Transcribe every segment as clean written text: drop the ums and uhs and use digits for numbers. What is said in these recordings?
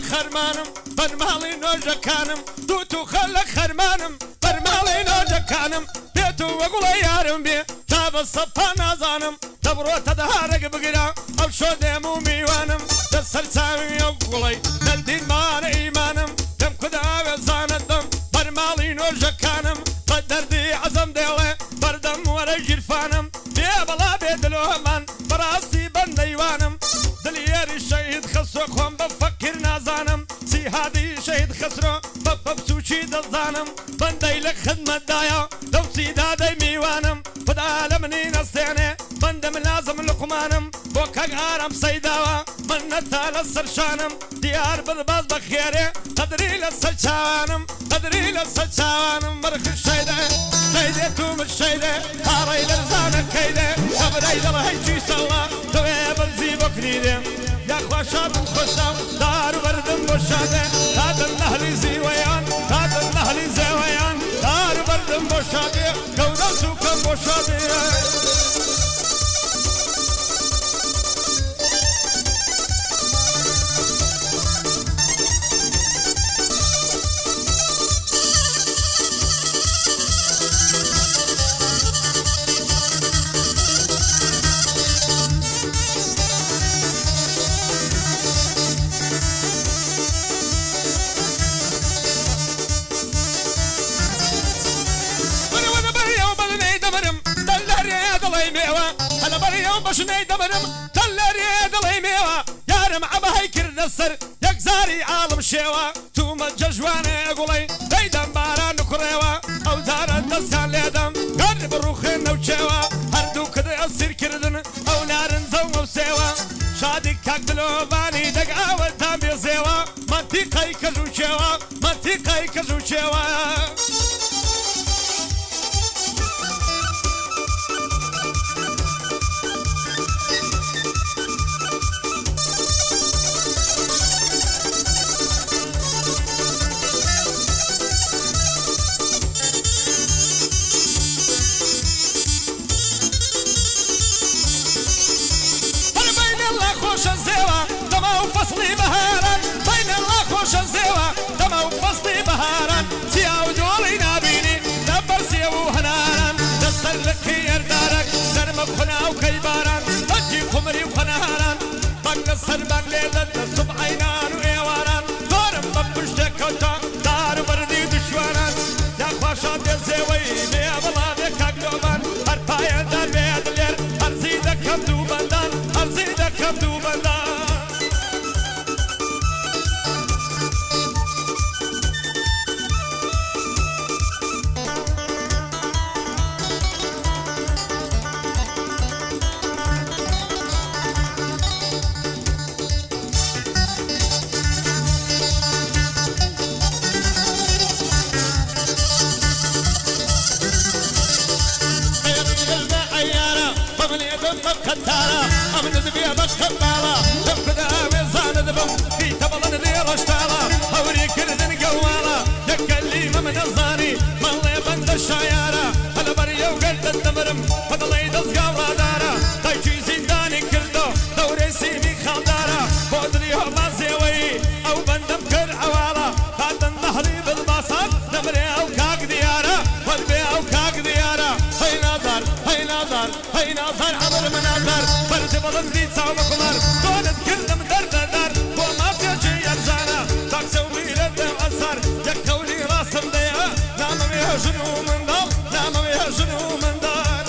خەرمانم بەرماڵی نۆژەکانم دووت و خەلە خەرمانم بەرماڵی نۆژەکانم پێت و وەگوڵە یارم بێ تا بە سەپا نازانم دەبڕۆتە دەهارێک بگرا ئەو شۆ دێم و میوانم دەسەر چاوی ئەو گوڵەی دەردینمانە ئیمانم دەم کوداوێ زانت بم بەرماڵی نۆژەکانم بە دەردی عەزەم دێڵێ بەردەم وەرە ژیرفانم بێ بەڵا بێ دلۆ هەمان بەڕاستی بەندەیوانم دڵیێری شەهید خەسرۆ خۆم بە فەقیر نازانم جیهادی شەهید خەسرۆ بە بەبچووکی دەزانم بەندەی لە خدمەتدایە دەوچی دادەی میوانم خدا لە منی نەستێنێ بەندەم لازم لقمانم بۆ کەک ئارام سەیداوە من نەتا لە سەرشانم دیار بڵباز بە خێرێ قەدری لە سەر چاوانم قەدری لە سەر چاوانم مەرخ شەیدێ شەیدێت و من شەیدێ هاڕەی لەرزانە کەیدێ خەبرەی دەڵە هەیچی سەڵا دەوێ بەرزی بۆ کلیدێ یاخوا شادم خۆشام دار بەردم بۆ شادێ دادن نەهلی زیوەیان دادن نەهلی زێوەیان دار بەردم بۆ شادێ گەورە سووکەم بۆ شادێ بەشنەی دەبرم تەلەرێ دڵی مێوە یارم عەبەهەی کردە سەر یەکزاری عاڵم شێوە تومە جەژوانێ گوڵەی دەیدەم باران کوڕێوە ئەو جارە دەستان لێدەم گەر بڕوخێن نەوچێوە هەردوو کردی ئەسیرکردن ئەو نارنجە و مەوسێوە شادی کاک دلۆڤانی دەگاوەتان بێزێوە مەنتیقەی کەژوچێوە مەنتیقەی کەژوچێوە فصلي بهارا بين الله خوش الزيوة دمو فصلي بهارا تياو دولي نابيني دبرسي وهنارا دستر لك يردارك درم بخنا وكيبارا بجي خمري وخنهارا بقل السربان ليلة الصبح عينان وإيوارا دورم ببشتك وتا دار بردي دشوانا يا خواشات الزيوي بيا بلا بك اقلوبان هربايا دار بيد لير هرزيدك كبدو بندان هرزيدك كبدو بندان كتارا أمن ذبيا بس كبالا تبكدا ويزان ذبم في تبلن ذي رشتالا هوري كردن قوالا يكلي من الزاني مالي بند الشايارا هلا بريا وقلت الدمرم فضلي دزقاورا دارا تايجي زنداني كردو دوري سيمي خالدارا بودري هما زيوي أو بندم كر عوالا هذا النهري بالباصات نمري أو كاك ديارا والبي أو كاك ديارا هاي نظر هاي نظر هاي نظر عبر من نظر فرد بلندي صعب قمر دولت كلم درد دار وما تجي يرزانا تاكسو بيلد أثر يكولي راسم ديها نام بيها جنو من دار نام بيها جنو من دار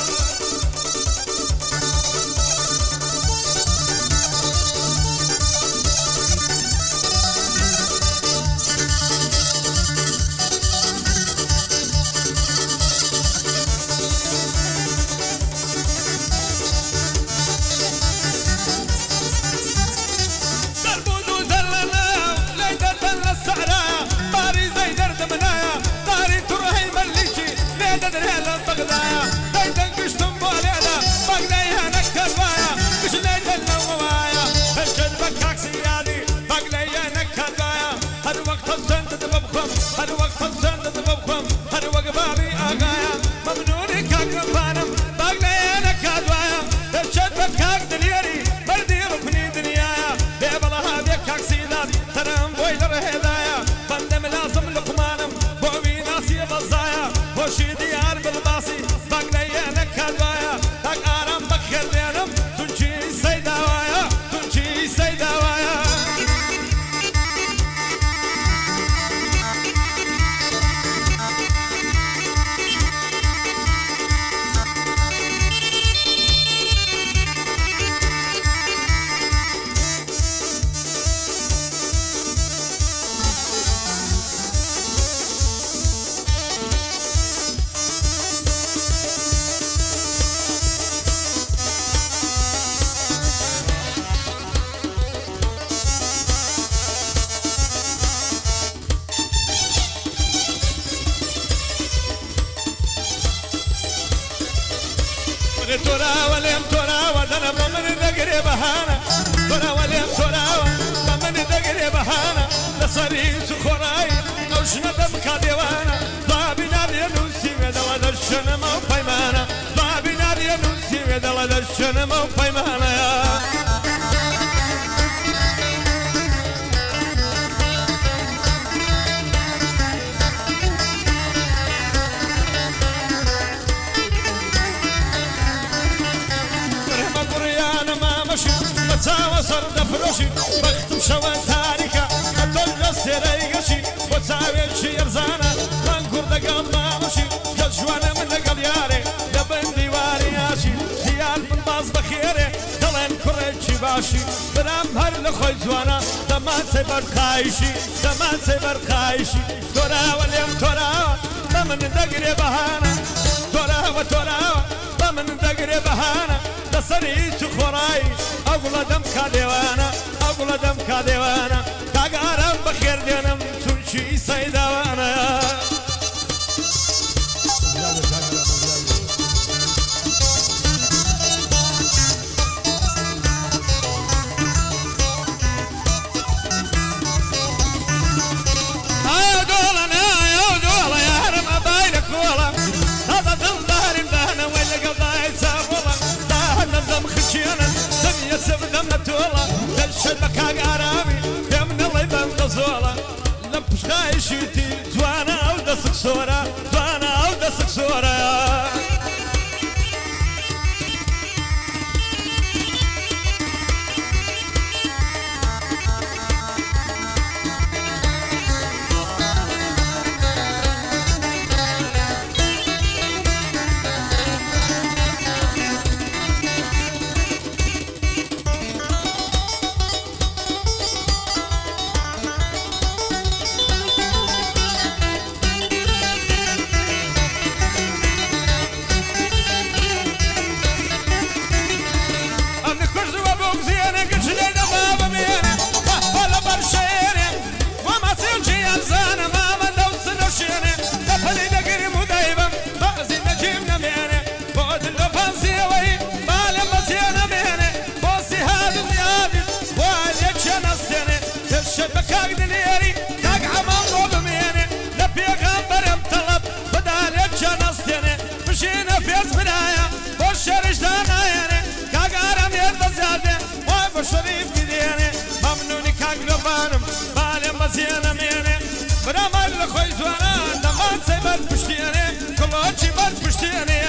ترام تورا وليم تورا ودنا من دقري بهانا تورا وليم تورا من دقري بهانا لصري سخراي نوشنا دمك ديوانا ضابنا بينوسي بدل درشنا ما فيمانا ضابنا بينوسي بدل درشنا ما فيمانا بتساوى صرد فروشي بختم شوى تاريكا أدل السيري قشي بتساوي شي يرزانا لانكور دقام مامشي جوانا من دقال ياري دبن ديواري ناشي ديال من باز بخيري دلين كوريتشي باشي برام هر لخوي زوانا دمان سيبر خايشي دمان سيبر خايشي تورا واليوم تورا دمن دقري بهانا تورا وتورا دمن دقري بهانا دسري تخوراي أقول دم كاديوانا أقول دم كاديوانا تاقارم بخير دينم تنشي سيدوانا سبنا متولا الشبك عربي يمنا الله يبان زولا لبش خايشتي زوانا او دسك صورة زوانا او دسك صورة شريف بديني ممنوني كاقلبانم بالي مزيانا ميني برامل لخوي زوانا نمان سيبت بشتيني كلوشي بات بشتيني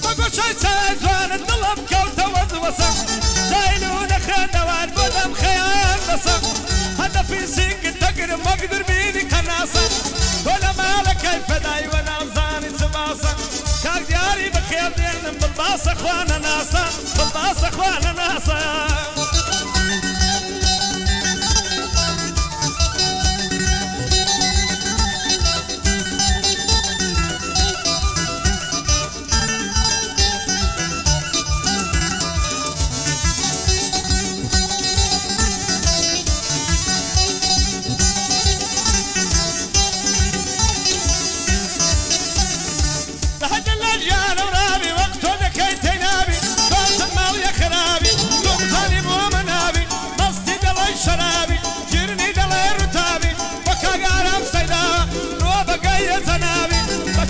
بقول شي ساعد زوانا الطلب كوتا وزوسا زايلون خندوان بدم خيال نصا هذا في سينك تقر ما اقدر بيدي كناسا ولا مالك كيف داي وانا مزاني سباسا كاك دياري بخير دينم بالباس اخوانا ناسا بالباس اخوانا ناسا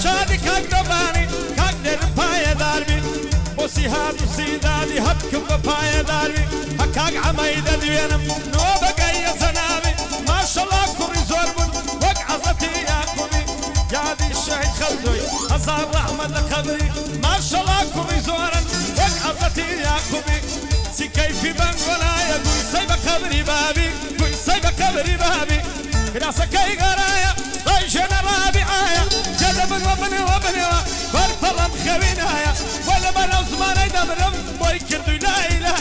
شادي كاك دباني كاك در باي داربي بوسي هاد سيدادي هبكم بباي داربي هكاك عمايد دوينم نو بقايا زنابي ما شاء الله كوري زوربن وقعزتي يا كوري جادي الشهيد خزوي هزار رحمة لقبري ما شاء الله كوري زورن وقعزتي يا كوري سي كيفي بنقولايا قوي سيبا قبري بابي قوي سيبا قبري بابي راسا كي غرايا ضيشنا رابعايا جدبن وبني برطلم خوينايا ولا بنا زماني دبرم بوي كردو لا إله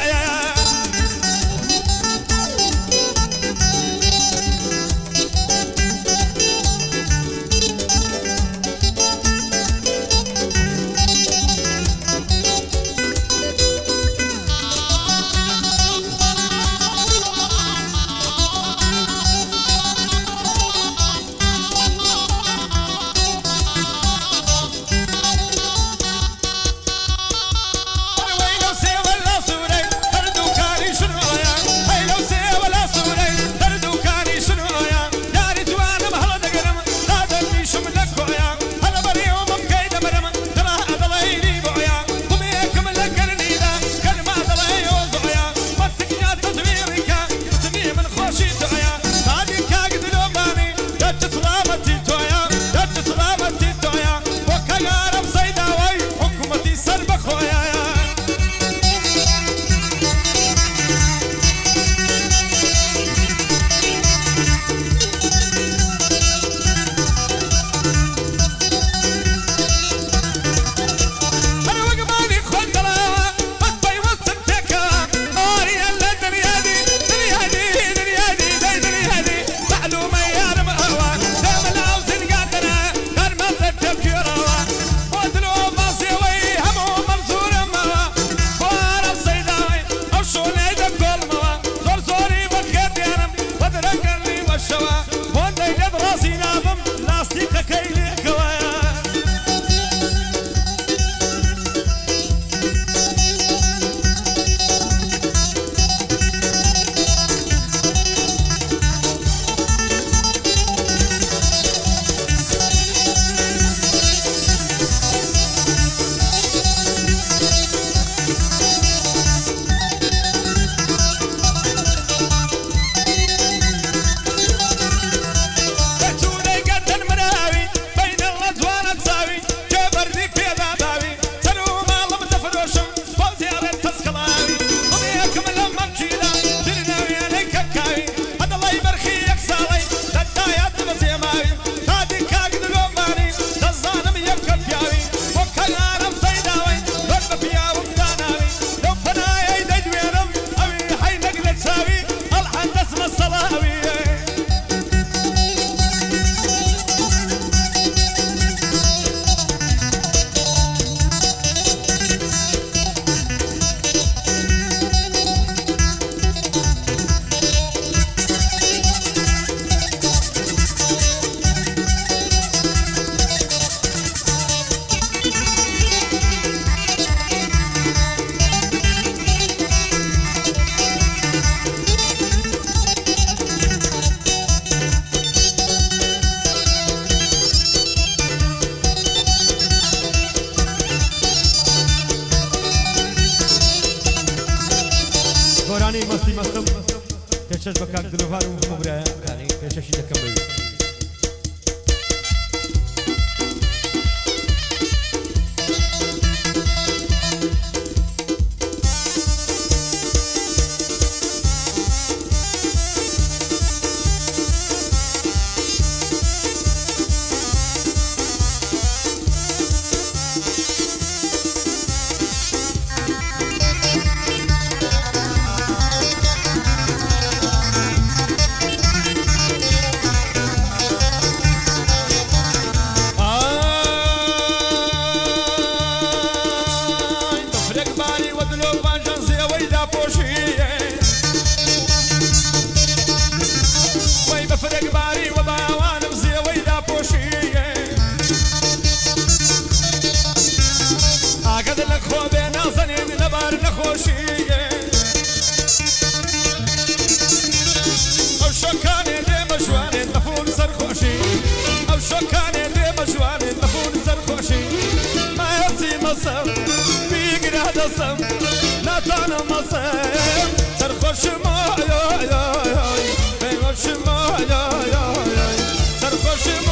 پێشەش بە کاک دلۆڤار و هەموو برایانی پێشەشی دەکەم بەوی دەسم ناتوانم مەسەم سەرخۆشم پێوەشم سەرخۆشم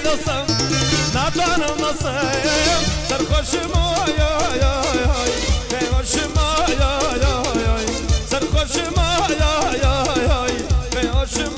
نەخۆشم ناتوانم مەسەم سەرخۆشم پێوەشم سەرخۆشم پێوەشم